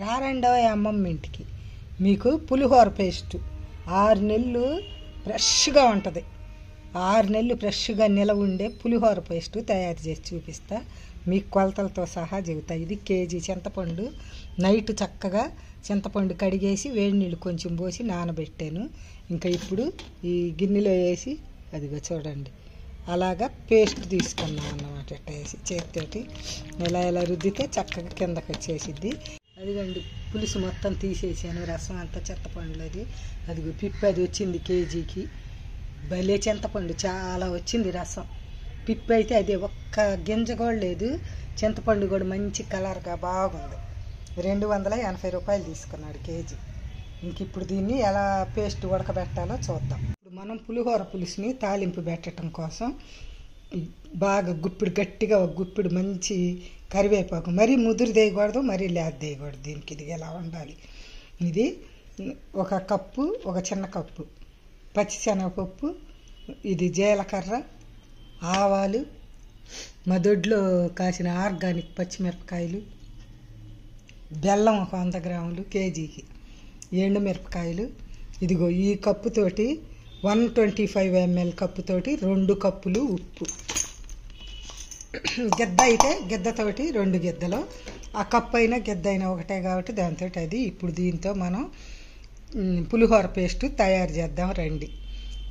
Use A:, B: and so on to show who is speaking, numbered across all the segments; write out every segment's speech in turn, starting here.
A: రారండో అమ్మమ్మ ఇంటికి మీకు పులిహోర పేస్ట్ 6 నెలలు ఫ్రెష్గా ఉంటుంది. 6 నెలలు ఫ్రెష్గా నిలవ ఉండే పులిహోర పేస్ట్ తయారు చేసి చూపిస్తా. మీకు కొలతలతో సహా చెబుతా. ఇది కేజీ చింతపండు నైట్ చక్కగా చింతపండు కడిగేసి వేడి నీళ్ళు కొంచెం పోసి నానబెట్టాను. ఇంకా ఇప్పుడు ఈ గిన్నెలో వేసి అదిగో చూడండి అలాగా పేస్ట్ తీసుకున్నాం అన్నమాట. ఇట్లా వేసి చేతితోటి ఎలా రుద్దితే చక్కగా కిందకి వచ్చేసిద్ది. అదిగండి పులుసు మొత్తం తీసేసాను, రసం అంతా చింతపండులోది. అదిగో పిప్పి అది వచ్చింది కేజీకి. భలే చింతపండు చాలా వచ్చింది రసం. పిప్పి అయితే అదే ఒక్క గింజ కూడా లేదు. చింతపండు కూడా మంచి కలర్గా బాగుంది. 280 రూపాయలు తీసుకున్నాడు కేజీ. ఇంక ఇప్పుడు దీన్ని ఎలా పేస్ట్ ఉడకబెట్టాలో చూద్దాం. ఇప్పుడు మనం పులిహోర పులుసుని తాలింపు పెట్టడం కోసం బాగా గుప్పిడు గట్టిగా ఒక గుప్పిడు మంచి కరివేపాకు, మరీ ముదురు వేయకూడదు, మరీ లేత వేయకూడదు. దీనికి ఇది ఎలా ఉండాలి. ఇది ఒక కప్పు, ఒక చిన్న కప్పు పచ్చిశనగపప్పు, ఇది జీలకర్ర, ఆవాలు, మా దొడ్లో కాసిన ఆర్గానిక్ పచ్చిమిరపకాయలు, బెల్లం ఒక 100 గ్రాములు కేజీకి, ఎండుమిరపకాయలు. ఇదిగో ఈ కప్పుతోటి 125 ml కప్పుతోటి 2 కప్పులు ఉప్పు. గిద్ద అయితే గిద్దతోటి 2 గిద్దలు, ఆ కప్పు అయినా గిద్ద అయినా ఒకటే కాబట్టి దాంతో అది. ఇప్పుడు దీంతో మనం పులిహోర పేస్ట్ తయారు చేద్దాం రండి.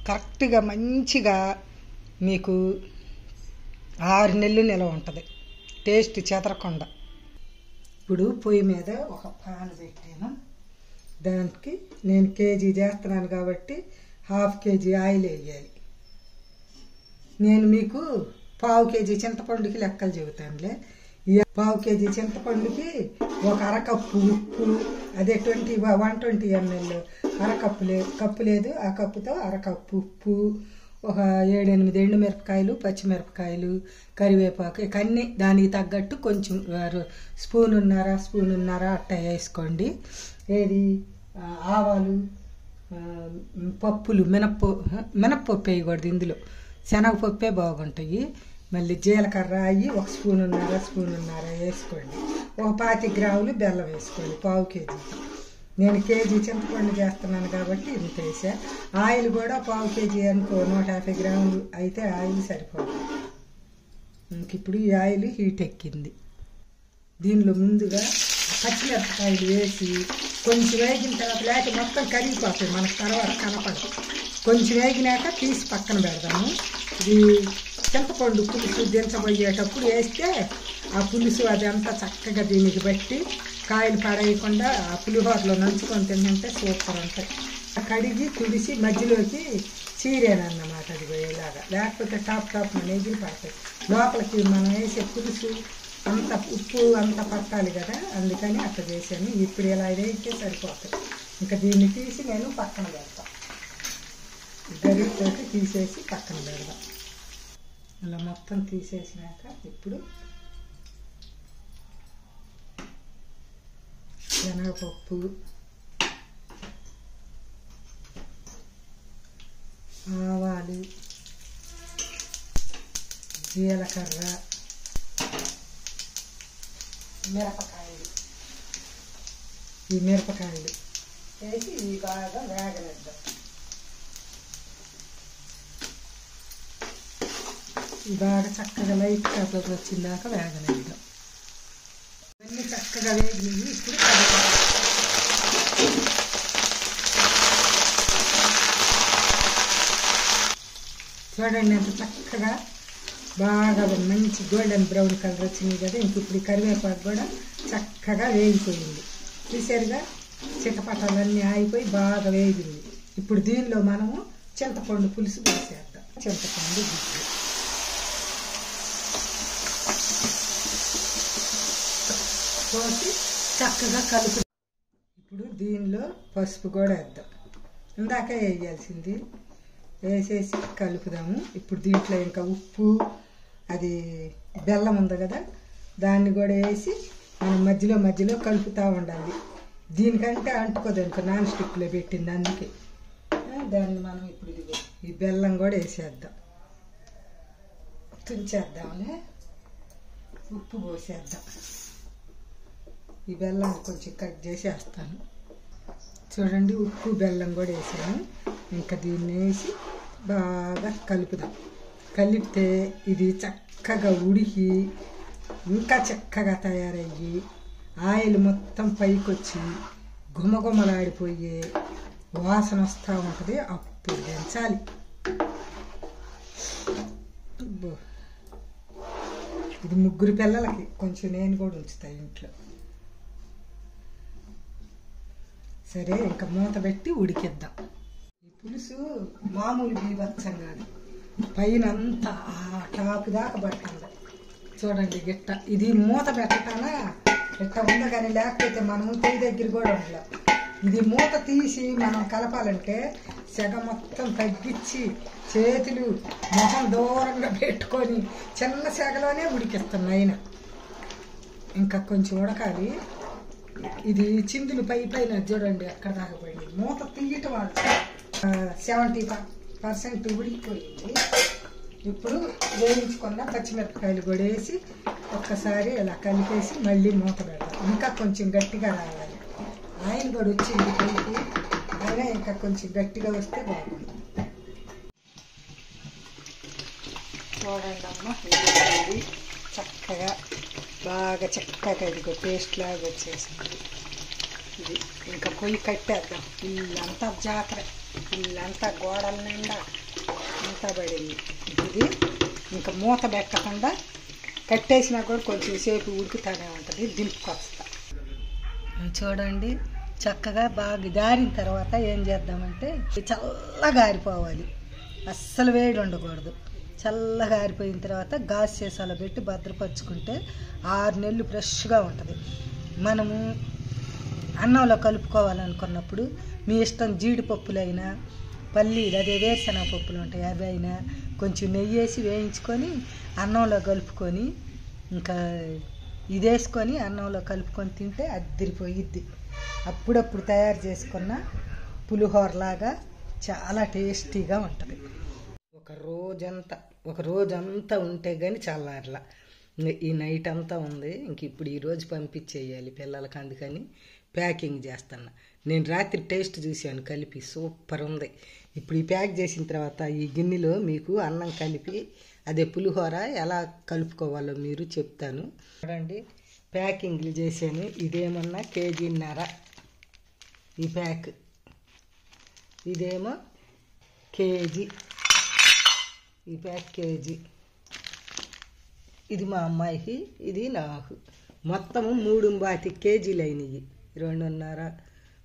A: కరెక్ట్గా మంచిగా మీకు 6 నెలలు నిలవ ఉంటుంది, టేస్ట్ చెదరకుండా. ఇప్పుడు పొయ్యి మీద ఒక పాన్ పెట్టాను. దానికి నేను కేజీ చేస్తున్నాను కాబట్టి 1/2 కేజీ ఆయిల్ వేయాలి. నేను మీకు 1/4 కేజీ చింతపండుకి లెక్కలు చెబుతానులే. ఈ 1/4 కేజీ చింతపండుకి ఒక అరకప్పు ఉప్పు, అదే 120 ml కప్పు లేదు, ఆ కప్పుతో అరకప్పు ఉప్పు, ఒక 7-8 ఎండుమిరపకాయలు, పచ్చిమిరపకాయలు, కరివేపాకు, ఇక అన్నీ దానికి తగ్గట్టు కొంచెం స్పూనున్నర అట్ట వేసుకోండి. ఏది ఆవాలు, పప్పులు, మినప్పప్పు వేయకూడదు ఇందులో, శనగపప్పే బాగుంటాయి. మళ్ళీ జీలకర్ర అవి ఒక స్పూనున్నర వేసుకోండి. ఒక 25 గ్రాములు బెల్లం వేసుకోండి 1/4 కేజీకి. నేను కేజీ చింతపండు చేస్తున్నాను కాబట్టి ఇంత వేసా. ఆయిల్ కూడా 1/4 కేజీ అనుకో 150 గ్రాములు అయితే ఆయిల్ సరిపోతుంది. ఇంక ఇప్పుడు ఈ ఆయిల్ హీట్ ఎక్కింది. దీనిలో ముందుగా పచ్చిమిరపకాయలు వేసి కొంచెం వేగిన తర్వాత, లేక మొత్తం కరిగిపోతాయి మనకు తర్వాత కనపడదు. కొంచెం వేగినాక తీసి పక్కన పెడదాము. ఇది చింతపండు పులుసు దించబోయేటప్పుడు వేస్తే ఆ పులుసు అదంతా చక్కగా దీనికి బట్టి కాయలు పడేయకుండా ఆ పులిహోరలో నంచుకొని తింటే సూపర్ ఉంటాయి. కడిగి తుడిసి మధ్యలోకి చీరేనన్నమాట అది పోయేలాగా, లేకపోతే టాప్ మన ఎగిరి పడతాయి. లోపలికి మనం వేసే పులుసు అంత ఉప్పు అంత పట్టాలి కదా, అందుకని అట్లా చేశాను. ఇప్పుడు ఇలా వేస్తే సరిపోతాయి. ఇంకా దీన్ని తీసి నేను పక్కన పెడతాను. గరిటతోటి తీసేసి పక్కన పెడదాం. ఇలా మొత్తం తీసేసినాక ఇప్పుడు శనగపప్పు, ఆవాలు, జీలకర్ర, మిరపకాయలు, ఈ మిరపకాయలు వేసి ఇవి బాగా వేగనిద్దాం. ఇవి బాగా చక్కగా లైట్ కలర్ వచ్చిందాక వేగనిద్దాం. ఇవన్నీ చక్కగా వేగినవి. ఇప్పుడు చూడండి ఎంత చక్కగా బాగా మంచి గోల్డెన్ బ్రౌన్ కలర్ వచ్చింది కదా. ఇంక ఇప్పుడు కరివేపాకు కూడా చక్కగా వేగిపోయింది. చూసారుగా చిట్టపట్టాలన్నీ ఆగిపోయి బాగా వేగింది. ఇప్పుడు దీనిలో మనము చింతపండు పులుసు వేసేద్దాం. చింతపండు గుజ్జు పోసి చక్కగా కలుపు. ఇప్పుడు దీనిలో పసుపు కూడా వేద్దాం. ఇందాక వేయాల్సింది వేసేసి కలుపుదాము. ఇప్పుడు దీంట్లో ఇంకా ఉప్పు, అది బెల్లం ఉంది కదా, దాన్ని కూడా వేసి మనం మధ్యలో కలుపుతూ ఉండాలి. దీనికంటే అంటుకోదు అనుకో, నాన్ స్టిక్లో పెట్టింది, అందుకే దాన్ని మనం ఇప్పుడు ఇది ఈ బెల్లం కూడా వేసేద్దాం. తుంచేద్దాంలే. ఉప్పు పోసేద్దాం. ఈ బెల్లాన్ని కొంచెం కట్ చేసి వేస్తాను. చూడండి, ఉప్పు బెల్లం కూడా వేసాను. ఇంకా దీన్ని వేసి బాగా కలుపుదాం. కలిపితే ఇది చక్కగా ఉడికి ఇంకా చక్కగా తయారయ్యి ఆయిల్ మొత్తం పైకి వచ్చి గుమగుమలాడిపోయే వాసన వస్తూ ఉంటుంది. అప్పుడు దించాలి. ఇది 3 పిల్లలకి, కొంచెం నేను కూడా ఉంచుతాను ఇంట్లో. సరే, ఇంకా మూత పెట్టి ఉడికిద్దాం. ఈ పులుసు మామూలు బీభత్సం కాదు, పైన అంతా ఆ టాపు దాకా పట్టింది. చూడండి గిట్ట. ఇది మూత పెట్టటానా ఇట్ట ఉంది, కానీ లేకపోతే మనము పొయ్యి దగ్గర కూడా ఉండలేం. ఇది మూత తీసి మనం కలపాలంటే సెగ మొత్తం తగ్గించి చేతులు మొహం దూరంగా పెట్టుకొని చిన్న సెగలోనే ఉడికిస్తున్నాయి. ఇంకా కొంచెం ఉడకాలి. ఇది చిందులు పైన చూడండి ఎక్కడ దాకా పోయింది. మూత తీయటం వాళ్ళు 70% ఉడికిపోయింది. ఇప్పుడు వేయించుకున్న పచ్చిమిరపకాయలు కూడా వేసి ఒక్కసారి ఇలా కలిపేసి మళ్ళీ మూత పెడతాం. ఇంకా కొంచెం గట్టిగా రావాలి. ఆయన కూడా వచ్చింది పైకి, అయినా ఇంకా కొంచెం గట్టిగా వస్తే బాగుంది. చూడండి అమ్మ, ఇది చక్కగా బాగా చక్కగా ఇదిగో పేస్ట్ లాగా వచ్చేసింది. ఇది ఇంకా పొయ్యి కట్టేద్దాం. ఇల్లంతా జాతర, ఇల్లంతా గోడల నిండా అంతా పడింది. ఇది ఇంకా మూత పెట్టకుండా కట్టేసినా కూడా కొంచెం సేపు ఉడుకుతానే ఉంటుంది. దింపుకొస్తా. చూడండి, చక్కగా బాగా గారిన తర్వాత ఏం చేద్దామంటే చల్లగా ఆరిపోవాలి. అస్సలు వేడి ఉండకూడదు. చల్లగా ఆరిపోయిన తర్వాత గాజు సీసాలో పెట్టి భద్రపరుచుకుంటే 6 నెలలు ఫ్రెష్గా ఉంటుంది. మనము అన్నంలో కలుపుకోవాలనుకున్నప్పుడు మీ ఇష్టం జీడిపప్పులైనా, పల్లీలు అదే వేరుశనగ పప్పులు ఉంటాయి అవి అయినా కొంచెం నెయ్యి వేసి వేయించుకొని అన్నంలో కలుపుకొని ఇంకా ఇది వేసుకొని అన్నంలో కలుపుకొని తింటే అద్దరిపోయిద్ది. అప్పుడప్పుడు తయారు చేసుకున్న పులిహోరలాగా చాలా టేస్టీగా ఉంటుంది. ఒక రోజంతా ఉంటే కానీ చల్లారలా. ఈ నైట్ అంతా ఉంది. ఇంక ఇప్పుడు ఈరోజు పంపించేయాలి పిల్లలకి. అందుకని ప్యాకింగ్ చేస్తున్నా. నేను రాత్రి టేస్ట్ చూశాను కలిపి, సూపర్ ఉంది. ఇప్పుడు ఈ ప్యాక్ చేసిన తర్వాత ఈ గిన్నెలో మీకు అన్నం కలిపి అదే పులిహోర ఎలా కలుపుకోవాలో మీరు చెప్తాను. చూడండి, ప్యాకింగ్లు చేశాను. ఇదేమన్నా 1.5 కేజీ ఈ ప్యాక్, ఇదేమో కేజీ, ఈ ప్యాక్ కేజీ. ఇది మా అమ్మాయికి, ఇది నాకు. మొత్తము 3.25 కేజీలు అయినాయి. 2.5,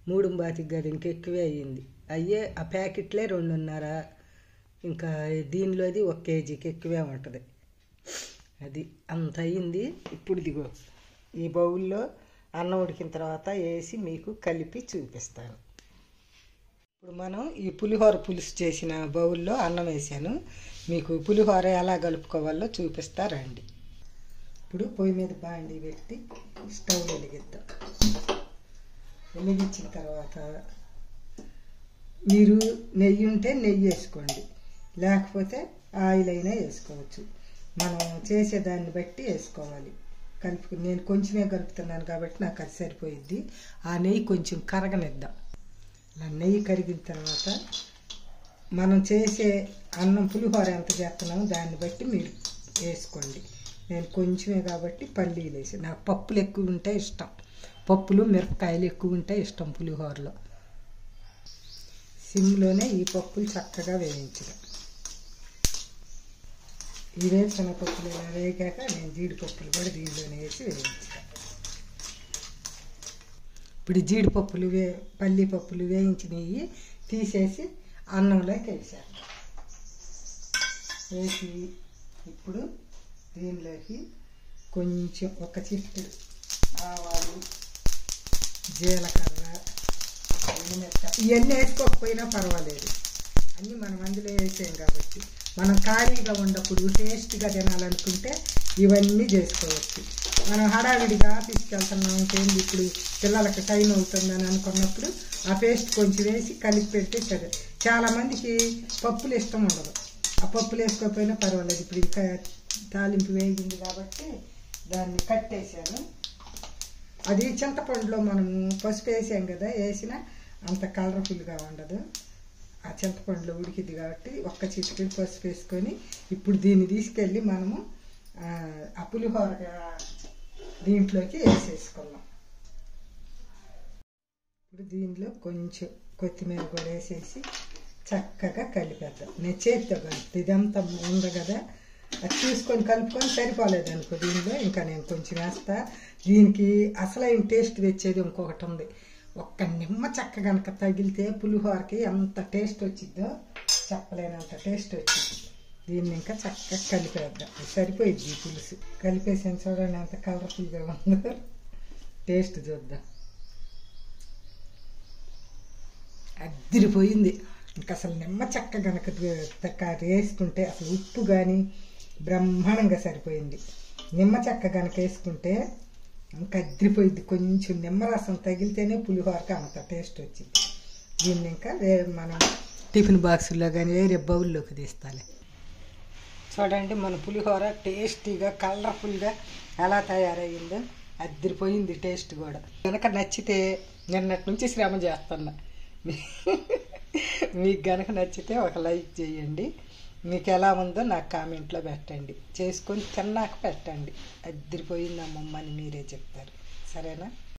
A: 3.25 కదా, ఇంకెక్కువే అయ్యింది. అయ్యే ఆ ప్యాకెట్లే 2.5. ఇంకా దీనిలోది 1 కేజీకి ఎక్కువే ఉంటుంది. అది అంత అయ్యింది. ఇప్పుడు ఇదిగో ఈ బౌల్లో అన్నం ఉడికిన తర్వాత వేసి మీకు కలిపి చూపిస్తాను. ఇప్పుడు మనం ఈ పులిహోర పులుసు చేసిన బౌల్లో అన్నం వేసాను. మీకు పులిహోర ఎలా కలుపుకోవాలో చూపిస్తా రండి. ఇప్పుడు పొయ్యి మీద బాండి పెట్టి స్టవ్ వెలిగిద్దాం. వెలిగించిన తర్వాత మీరు నెయ్యి ఉంటే నెయ్యి వేసుకోండి, లేకపోతే ఆయిల్ అయినా వేసుకోవచ్చు. మనం చేసేదాన్ని బట్టి వేసుకోవాలి. నేను కొంచెమే కలుపుతున్నాను కాబట్టి నాకు అది సరిపోయిద్ది. ఆ నెయ్యి కొంచెం కరగనిద్దాం. అలా నెయ్యి కరిగిన తర్వాత మనం చేసే అన్నం పులిహోర ఎంత చేస్తున్నామో దాన్ని బట్టి మీరు వేసుకోండి. నేను కొంచెమే కాబట్టి పల్లీలు వేసి, నాకు పప్పులు ఎక్కువ ఉంటే ఇష్టం. పప్పులు మిరపకాయలు ఎక్కువ ఉంటే ఇష్టం పులిహోరలో. సిమ్లోనే ఈ పప్పులు చక్కగా వేయించడం. ఈ వేరుశనగ పప్పులు ఇలా వేగాక నేను జీడిపప్పులు కూడా దీనిలోనే వేసి వేయించాను. ఇప్పుడు జీడిపప్పులు పల్లి పప్పులు వేయించినవి తీసేసి అన్నంలోకి వేసాను. వేసి ఇప్పుడు దీనిలోకి కొంచెం ఒక చిటికెడు ఆవాలు, జీలకర్ర, ఇవన్నీ వేసుకోకపోయినా పర్వాలేదు. అన్నీ మనం అందులో వేసాం కాబట్టి. మనం ఖాళీగా ఉన్నప్పుడు టేస్ట్గా తినాలనుకుంటే ఇవన్నీ చేసుకోవచ్చు. మనం హడావిడిగా ఆఫీస్కి వెళ్తున్నాం, ఇంకేంది ఇప్పుడు పిల్లలకి టైం అవుతుందని అనుకున్నప్పుడు ఆ పేస్ట్ కొంచెం వేసి కలిపి పెడితే సరే. చాలామందికి పప్పులు ఇష్టం ఉండదు. ఆ పప్పులు వేసుకోకపోయినా పర్వాలేదు. ఇప్పుడు ఇంకా తాలింపు వేగింది కాబట్టి దాన్ని కట్టేశాను. అది చింతపండులో మనము పసుపు వేసాం కదా, వేసిన అంత కలర్ఫుల్గా ఉండదు. ఆ చింతపండులో ఉడికిద్ది కాబట్టి ఒక్క చిటికెడు పసుపు వేసుకొని ఇప్పుడు దీన్ని తీసుకెళ్ళి మనము ఆ పులిహోర దీంట్లోకి వేసేసుకున్నాం. ఇప్పుడు దీనిలో కొంచెం కొత్తిమీర కూడా వేసేసి చక్కగా కలిపేద్దాం. నేను చేతితో కలుపుతా, ఇదంతా ఉంది కదా, అది చూసుకొని కలుపుకొని సరిపోలేదు అనుకో దీనిలో ఇంకా నేను కొంచెం వేస్తా. దీనికి అసలైన టేస్ట్ తెచ్చేది ఇంకొకటి ఉంది. ఒక్క నిమ్మ చెక్క కనుక తగిలితే పులిహోరకి ఎంత టేస్ట్ వచ్చిద్దో చెప్పలేనంత టేస్ట్ వచ్చింది. దీన్ని ఇంకా చక్కగా కలిపేద్దాం. సరిపోయిద్ది పులుసు. కలిపేసాను చూడండి ఎంత కలర్ఫుల్గా ఉందో. టేస్ట్ చూద్దాం. అదిరిపోయింది. ఇంకా అసలు నిమ్మ చెక్క కనుక వేసుకుంటే అసలు ఉప్పు కానీ బ్రహ్మాండంగా సరిపోయింది. నిమ్మ చెక్క కనుక వేసుకుంటే ఇంకా అదిరిపోయింది. కొంచెం నిమ్మరసం తగిలితేనే పులిహోరకి అంత టేస్ట్ వచ్చింది. దీన్ని ఇంకా మనం టిఫిన్ బాక్సుల్లో కానీ వేరే బౌల్లోకి తీస్తాలే. చూడండి మన పులిహోర టేస్టీగా కలర్ఫుల్గా ఎలా తయారయ్యిందో. అదిరిపోయింది టేస్ట్ కూడా. కనుక నచ్చితే నిన్నటి నుంచి శ్రమ చేస్తున్నా. మీకు కనుక నచ్చితే ఒక లైక్ చేయండి. మీకు ఎలా ఉందో నాకు కామెంట్లో పెట్టండి. చేసుకొని తిన్నాక పెట్టండి. అదిరిపోయింది అమ్మమ్మ అని మీరే చెప్తారు. సరేనా?